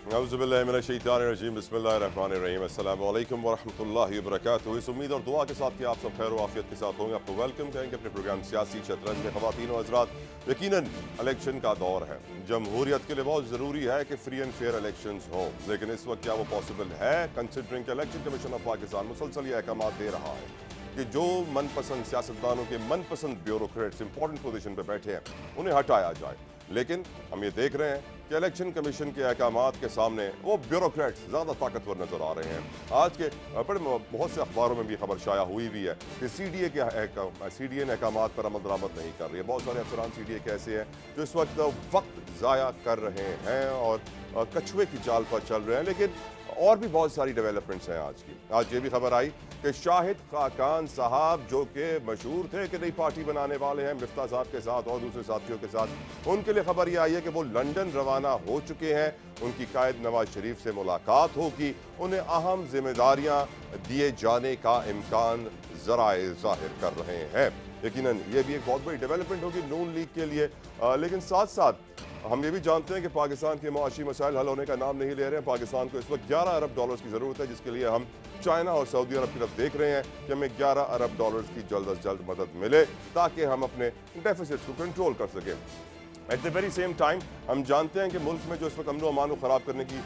औज़ुबिल्लाहिमिनश्शैतानिर्रजीम बिस्मिल्लाहिर्रहमानिर्रहीम अस्सलामु अलैकुम वरहमतुल्लाहि वबरकातुहू। इस उम्मीद और दुआ के साथ कि आप सब खैर आफियत के साथ होंगे, आपको वेलकम करेंगे अपने प्रोग्राम सियासी शतरंज में। ख़वातीन और हज़रात, यकीनन इलेक्शन का दौर है। जमहूरियत के लिए बहुत ज़रूरी है कि फ्री एंड फेयर इलेक्शन हों, लेकिन इस वक्त क्या वो पॉसिबल है? कंसिडरिंग कि इलेक्शन कमीशन ऑफ पाकिस्तान मुसलसल ये अहकाम दे रहा है कि जो मनपसंद सियासतदानों के मनपसंद ब्यूरोक्रेट्स इंपॉर्टेंट पोजीशन पर बैठे हैं उन्हें हटाया जाए। लेकिन हम ये देख रहे हैं कि इलेक्शन कमीशन के अहकामात के सामने वो ब्यूरोक्रेट्स ज़्यादा ताकतवर नजर आ रहे हैं। आज के बहुत से अखबारों में भी खबर शाया हुई भी है कि CDA ने अहकामात पर अमल दरामद नहीं कर रही है। बहुत सारे अफसरान CDA के ऐसे हैं जो इस वक्त वक्त ज़ाया कर रहे हैं और कछुए की चाल पर चल रहे हैं। लेकिन और भी बहुत सारी डेवलपमेंट्स हैं आज की। आज ये भी खबर आई कि शाहिद खाकान साहब जो कि मशहूर थे कि नई पार्टी बनाने वाले हैं मिफ्ता साहब के साथ और दूसरे साथियों के साथ, उनके लिए खबर ये आई है कि वो लंदन रवाना हो चुके हैं। उनकी कायद नवाज शरीफ से मुलाकात होगी, उन्हें अहम जिम्मेदारियां दिए जाने का इम्कान जराए जाहिर कर रहे हैं। यकीनन ये भी एक बहुत बड़ी डेवलपमेंट होगी नून लीग के लिए। लेकिन साथ साथ हम ये भी जानते हैं कि पाकिस्तान के मुआशी मसाइल हल होने का नाम नहीं ले रहे हैं। पाकिस्तान को इस वक्त $11 अरब की ज़रूरत है, जिसके लिए हम चाइना और सऊदी अरब की तरफ देख रहे हैं कि हमें $11 अरब की जल्द अज जल्द मदद मिले ताकि हम अपने डेफिसिट को कंट्रोल कर सकें। At the very same time हम जानते हैं कि मुल्क में जो इस वक्त अमन अमान को ख़राब करने की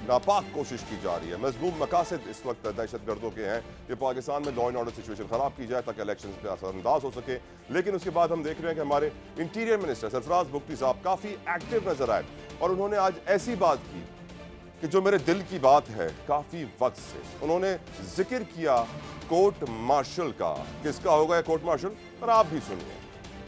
नापाक कोशिश की जा रही है। मजबूब मकासद इस वक्त दहशत गर्दों के हैं कि पाकिस्तान में लॉ एंड ऑर्डर सिचुएशन ख़राब की जाए ताकि इलेक्शन पर असरअंदाज हो सके। लेकिन उसके बाद हम देख रहे हैं कि हमारे इंटीरियर मिनिस्टर सरफराज बुख्ती साहब काफ़ी एक्टिव नजर आए और उन्होंने आज ऐसी बात की कि जो मेरे दिल की बात है। काफ़ी वक्त से उन्होंने जिक्र किया कोर्ट मार्शल का। किसका होगा कोर्ट मार्शल, और आप भी सुनिए।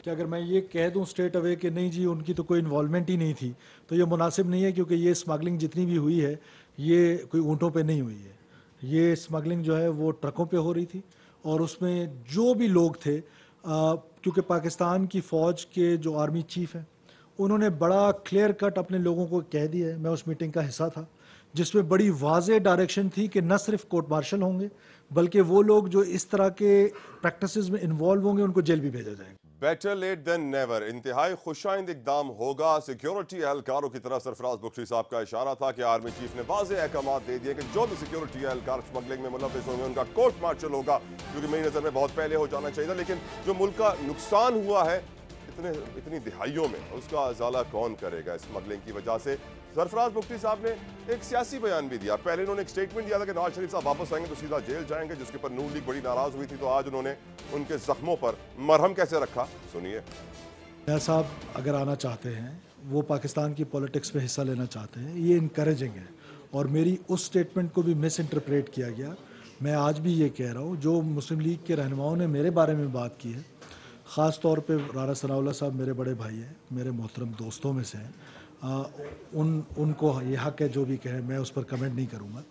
कि अगर मैं ये कह दूं स्ट्रेट अवे कि नहीं जी उनकी तो कोई इन्वॉल्वमेंट ही नहीं थी, तो ये मुनासिब नहीं है, क्योंकि ये स्मगलिंग जितनी भी हुई है ये कोई ऊँटों पे नहीं हुई है। ये स्मगलिंग जो है वो ट्रकों पे हो रही थी और उसमें जो भी लोग थे, क्योंकि पाकिस्तान की फ़ौज के जो आर्मी चीफ हैं उन्होंने बड़ा क्लियर कट अपने लोगों को कह दिया है। मैं उस मीटिंग का हिस्सा था जिसमें बड़ी वाज़ेह डायरेक्शन थी कि न सिर्फ कोर्ट मार्शल होंगे बल्कि वो लोग जो इस तरह के प्रैक्टिसेस में इन्वॉल्व होंगे उनको जेल भी भेजा जाएगा। Better late than never. इंतहाई खुशाइंद इकदाम होगा। सिक्योरिटी एहलकारों की तरफ सरफराज बुख्ती साहब का इशारा था कि आर्मी चीफ ने वाज़ेह अहकाम दे दिए कि जो भी सिक्योरिटी एहलकार स्मगलिंग में मुलव्विस होंगे उनका कोर्ट मार्शल होगा, क्योंकि मेरी नज़र में बहुत पहले हो जाना चाहिए था। लेकिन जो मुल्क का नुकसान हुआ है इतनी दिहाइयों में, उसका अजाला कौन करेगा स्मगलिंग की वजह से? सरफराज बुख्ती साहब ने एक सियासी बयान भी दिया। पहले उन्होंने एक स्टेटमेंट दिया था कि नवाज शरीफ साहब वापस आएंगे तो सीधा जेल जाएंगे, जिसके पर नून लीग बड़ी नाराज हुई थी। तो आज उन्होंने उनके जख्मों पर मरहम कैसे रखा, सुनिए। साहब अगर आना चाहते हैं, वो पाकिस्तान की पॉलिटिक्स में हिस्सा लेना चाहते हैं, ये इनकरेजिंग है। और मेरी उस स्टेटमेंट को भी मिस इंटरप्रेट किया गया। मैं आज भी ये कह रहा हूँ, जो मुस्लिम लीग के रहनुमाओं ने मेरे बारे में बात की है, ख़ास तौर पे राना सनाउल्लाह साहब मेरे बड़े भाई हैं, मेरे मोहतरम दोस्तों में से हैं, उनको ये हक़ है जो भी कहें, मैं उस पर कमेंट नहीं करूँगा।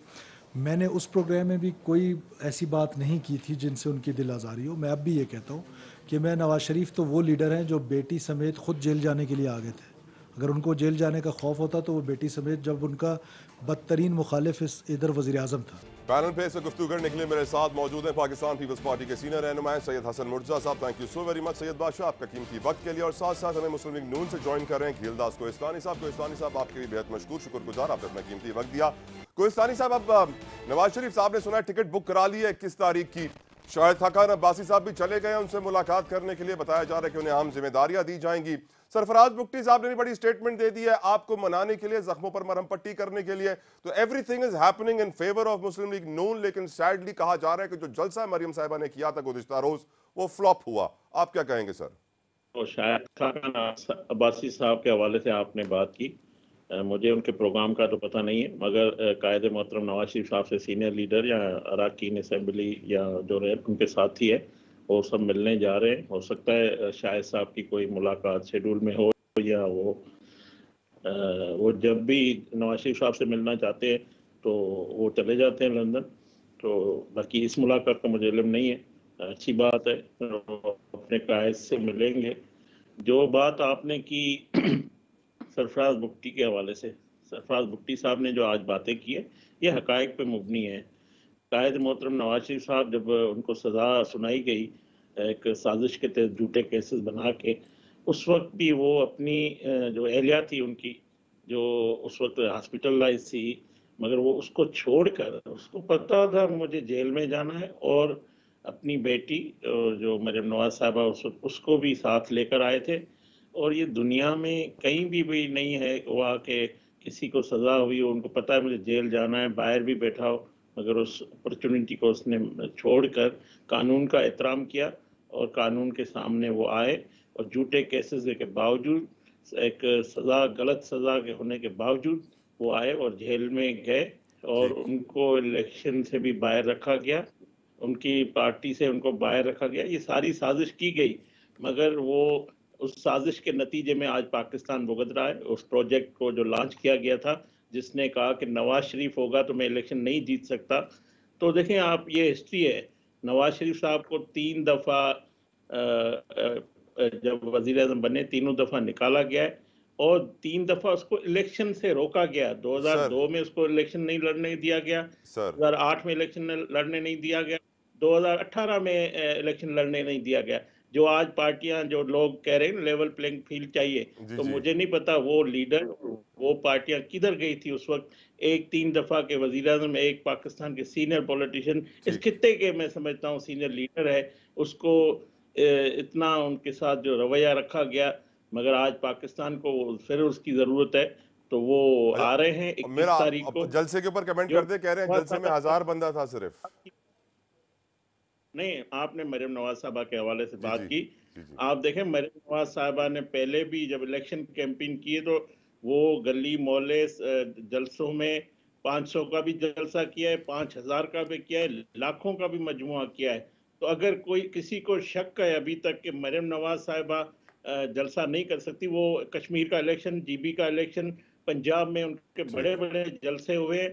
मैंने उस प्रोग्राम में भी कोई ऐसी बात नहीं की थी जिनसे उनकी दिल आज़ारी हो। मैं अब भी ये कहता हूँ कि मैं नवाज़ शरीफ तो वो लीडर हैं जो बेटी समेत खुद जेल जाने के लिए आ गए थे। अगर उनको जेल जाने का खौफ होता तो वो बेटी समेत, जब उनका बदतरीन मुखालिफ इधर वज़ीर आज़म था। पैनल पे से गुफ्तगू करने के लिए मेरे साथ मौजूद हैं पाकिस्तान पीपल्स पार्टी के सीनियर रहनुमा सैयद हसन मुर्तज़ा साहब। Thank you so very much Syed बादशाह, आपका कीमती वक्त के लिए। और साथ साथ हमें मुस्लिम लीग नून से ज्वाइन कर रहे हैं खीलदास कोहिस्तानी साहब। कोहिस्तानी साहब आपके भी बेहद मशकूर, शुक्रगुजार, आपने अपना कीमती वक्त दिया। कोहिस्तानी साहब, अब नवाज शरीफ साहब ने सुना है टिकट बुक करा ली है 21 तारीख की। शाहिद खाकान अब्बासी साहब भी चले गए उनसे मुलाकात करने के लिए। बताया जा रहा है कि उन्हें अहम जिम्मेदारियां दी जाएंगी। सरफराज बुख्ती साहब ने भी बड़ी स्टेटमेंट दे दी है आपको मनाने के लिए, जख्मों पर मरहम पट्टी करने के लिए। तो everything is happening in favour of Muslim League Noon. लेकिन सैडली कहा जा रहा है कि जो जलसा मरियम साहिबा ने किया था गुज़िश्ता रोज, वो फ्लॉप हुआ। आप क्या कहेंगे सर? तो शायद खाकान अब्बासी साहब के हवाले से आपने बात की, मुझे उनके प्रोग्राम का तो पता नहीं है, मगर कायद मोहतरम नवाज शरीफ साहब से सीनियर लीडर या अरकान असेंबली या जो उनके साथी है वो सब मिलने जा रहे हैं। हो सकता है शाहिद साहब की कोई मुलाकात शेड्यूल में हो, या वो जब भी नवाज शरीफ साहब से मिलना चाहते हैं तो वो चले जाते हैं लंदन। तो बाकी इस मुलाकात का मुझे इल्म नहीं है। अच्छी बात है, अपने कायद से मिलेंगे। जो बात आपने की सरफराज बुख्ती के हवाले से, सरफराज बुख्ती साहब ने जो आज बातें की है ये हकायक पे मुबनी है। कायद मोहतरम नवाज शरीफ साहब जब उनको सज़ा सुनाई गई एक साजिश के तहत झूठे केसेस बना के, उस वक्त भी वो अपनी जो एहलिया थी उनकी, जो उस वक्त हॉस्पिटलाइज थी, मगर वो उसको छोड़कर, उसको पता था मुझे जेल में जाना है, और अपनी बेटी जो मरियम नवाज साहबा उस वक्त, उसको भी साथ लेकर आए थे। और ये दुनिया में कहीं भी नहीं है हुआ कि किसी को सज़ा हुई हो, उनको पता है मुझे जेल जाना है, बाहर भी बैठा हो, मगर उस अपॉर्चुनिटी को उसने छोड़कर कानून का एहतराम किया और कानून के सामने वो आए, और झूठे केसेस के बावजूद, एक सज़ा, गलत सज़ा के होने के बावजूद वो आए और जेल में गए, और उनको इलेक्शन से भी बाहर रखा गया, उनकी पार्टी से उनको बाहर रखा गया। ये सारी साजिश की गई, मगर वो उस साजिश के नतीजे में आज पाकिस्तान भुगत रहा है। उस प्रोजेक्ट को जो लॉन्च किया गया था, जिसने कहा कि नवाज शरीफ होगा तो मैं इलेक्शन नहीं जीत सकता, तो देखें आप, ये हिस्ट्री है। नवाज शरीफ साहब को 3 दफ़ा जब वजीर आज़म बने, तीनों दफ़ा निकाला गया है, और 3 दफ़ा उसको इलेक्शन से रोका गया। 2002 में उसको इलेक्शन नहीं लड़ने दिया गया, 2008 में इलेक्शन लड़ने नहीं दिया गया, 2018 में इलेक्शन लड़ने नहीं दिया गया। जो आज पार्टियां, जो लोग कह रहे हैं लेवल प्लेइंग फील्ड चाहिए, तो मुझे नहीं पता वो लीडर, वो पार्टियां किधर गई थी उस वक्त। एक 3 दफा के वजीर आज़म, एक पाकिस्तान के सीनियर पॉलिटिशियन, इस खित्ते के मैं समझता हूँ सीनियर लीडर है, उसको इतना उनके साथ जो रवैया रखा गया, मगर आज पाकिस्तान को फिर उसकी जरूरत है, तो वो आ रहे हैं 21 तारीख को। जलसे के ऊपर कमेंट करते, कह रहे हैं जलसे में 1000 बंदा था सिर्फ। नहीं, आपने मरियम नवाज साहबा के हवाले से बात की। आप देखें, मरियम नवाज साहबा ने पहले भी जब इलेक्शन कैंपेन किए, तो वो गली मोहल्ले जलसों में 500 का भी जलसा किया है, 5000 का भी किया है, लाखों का भी मजमुआ किया है। तो अगर कोई किसी को शक है अभी तक कि मरियम नवाज साहबा जलसा नहीं कर सकती, वो कश्मीर का इलेक्शन, GB का इलेक्शन, पंजाब में उनके बड़े बड़े जलसे हुए,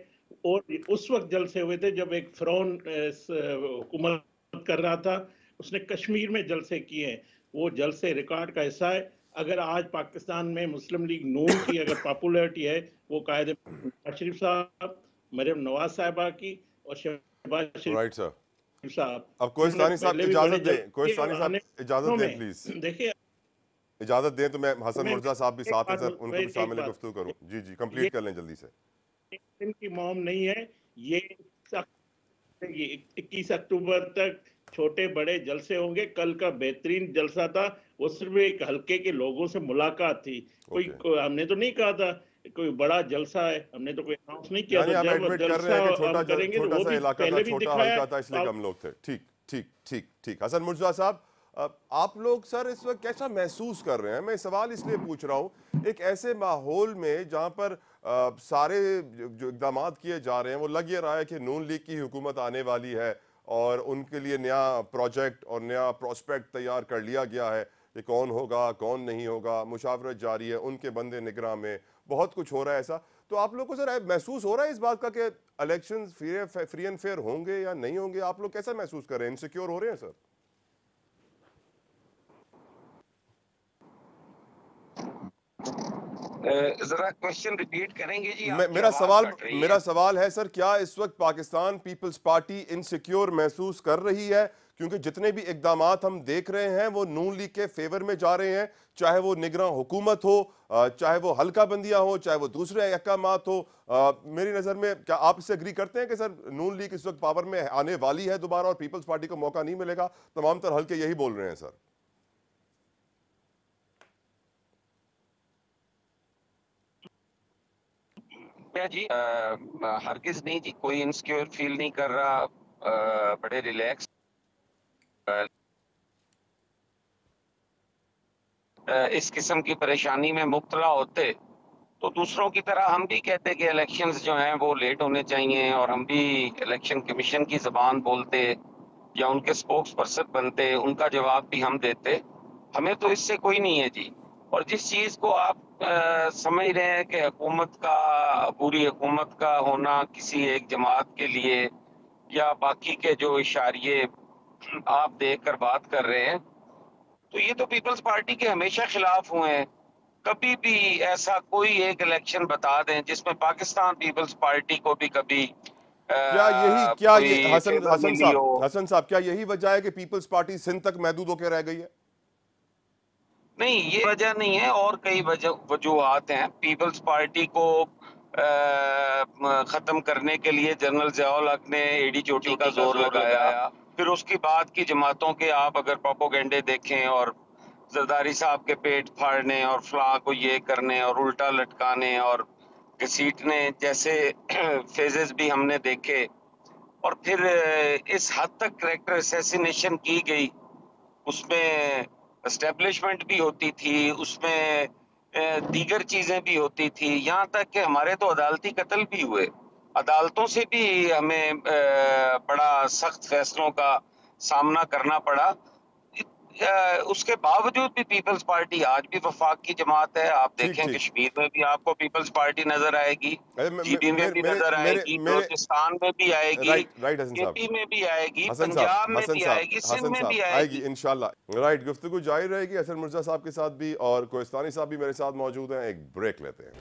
और उस वक्त जलसे हुए थे जब एक फिरौन हुकूमत कर रहा था, उसने कश्मीर में जलसे किए हैं। वो जलसे रिकॉर्ड का हिस्सा है। अगर आज पाकिस्तान में मुस्लिम लीग नून की अगर पॉपुलैरिटी है, वो कायदे नवाज शरीफ साहब, मरियम नवाज साहबा की और शहबाज शरीफ साहब। अब कोहिस्तानी साहब इजाजत दें, कोहिस्तानी साहब इजाजत दें प्लीज। देखिए, इजाजत दें तो मैं हसन मुर्जा साहब भी साथ हैं सर, उनको भी शामिल गुफ्तगू करूं। जी जी, कंप्लीट कर लें जल्दी से। इनकी मौम नहीं है ये। 21 अक्टूबर तक छोटे बड़े जलसे होंगे। कल का बेहतरीन जलसा था, वो सिर्फ एक हल्के के लोगों से मुलाकात थी। कोई हमने तो नहीं कहा था कोई बड़ा जलसा है, हमने तो कोई अनाउंस नहीं किया था। जब जलसा हम करेंगे तो वो भी पहले भी दिखाया था, इसलिए कम लोग थे। ठीक ठीक ठीक ठीक। हसन मुर्जा साहब, आप लोग सर इस वक्त कैसा महसूस कर रहे हैं? मैं सवाल इसलिए पूछ रहा हूँ, एक ऐसे माहौल में जहाँ पर सारे जो इक़दाम किए जा रहे हैं, वो लग ये रहा है कि नून लीग की हुकूमत आने वाली है और उनके लिए नया प्रोजेक्ट और नया प्रोस्पेक्ट तैयार कर लिया गया है कि कौन होगा कौन नहीं होगा, मुशावरत जारी है, उनके बंदे निगरान में, बहुत कुछ हो रहा है ऐसा। तो आप लोग को सर महसूस हो रहा है इस बात का कि इलेक्शन फ्री एंड फेयर होंगे या नहीं होंगे? आप लोग कैसा महसूस कर रहे हैं? इनसिक्योर हो रहे हैं सर? जरा क्वेश्चन रिपीट करेंगे जी? मेरा सवाल है सर, क्या इस वक्त पाकिस्तान पीपल्स पार्टी इनसिक्योर महसूस कर रही है? क्योंकि जितने भी इकदाम हम देख रहे हैं वो नून लीग के फेवर में जा रहे हैं, चाहे वो निगरान हुकूमत हो, चाहे वो हल्का बंदियां हो, चाहे वो दूसरे अहकाम हो। मेरी नज़र में क्या आप इससे एग्री करते हैं कि सर नून लीग इस वक्त पावर में आने वाली है दोबारा और पीपल्स पार्टी को मौका नहीं मिलेगा? तमाम तर हल्के यही बोल रहे हैं सर। जी हरगिज नहीं जी, कोई इनसिक्योर फील नहीं कर रहा, बड़े रिलैक्स। इस किस्म की परेशानी में मुब्तला होते तो दूसरों की तरह हम भी कहते कि इलेक्शंस जो हैं वो लेट होने चाहिए, और हम भी इलेक्शन कमीशन की ज़बान बोलते या उनके स्पोक्स पर्सन बनते, उनका जवाब भी हम देते। हमें तो इससे कोई नहीं है जी। और जिस चीज़ को आप समझ रहे हैं कि हुकूमत का, पूरी हुकूमत का होना किसी एक जमात के लिए या बाकी के जो इशारे आप देखकर बात कर रहे हैं, तो ये तो पीपल्स पार्टी के हमेशा खिलाफ हुए हैं। कभी भी ऐसा कोई एक इलेक्शन बता दें जिसमें पाकिस्तान पीपल्स पार्टी को भी कभी हसन साहब क्या यही वजह है कि पीपल्स पार्टी सिंध तक महदूद होकर रह गई है? नहीं, ये वजह नहीं है, और कई वजूहात हैं। पीपल्स पार्टी को खत्म करने के लिए जनरल ज़ियाउल हक ने एडी चोटी का जोर लगाया। फिर उसकी बाद की जमातों के आप अगर प्रोपोगेंडे देखें और जरदारी साहब के पेट फाड़ने और फलां को ये करने और उल्टा लटकाने और घसीटने जैसे फेजेस भी हमने देखे। और फिर इस हद तक कैरेक्टर असैसिनेशन की गई, उसमें एस्टेब्लिशमेंट भी होती थी, उसमें दीगर चीजें भी होती थी, यहाँ तक कि हमारे तो अदालती कत्ल भी हुए। अदालतों से भी हमें बड़ा सख्त फैसलों का सामना करना पड़ा। उसके बावजूद भी पीपल्स पार्टी आज भी वफाक की जमात है। आप ठीक देखें ठीक। कश्मीर में भी आपको पीपल्स पार्टी नजर आएगी, अरे मे- मे- जीबी में मेरे भी मेरे नजर मेरे आएगी, मेरे बलूचिस्तान में भी आएगी, राइट राइट हसन साहब, केपी में भी आएगी, हसन पंजाब साहब, में हसन भी साहब, आएगी, सिंध हसन में भी साहब आएगी आएगी। इंशाल्लाह। राइट, गुफ्तगू जारी रहेगी हसन मिर्जा साहब के साथ भी, और कोहिस्तानी साहब भी मेरे साथ मौजूद हैं। एक ब्रेक लेते हैं।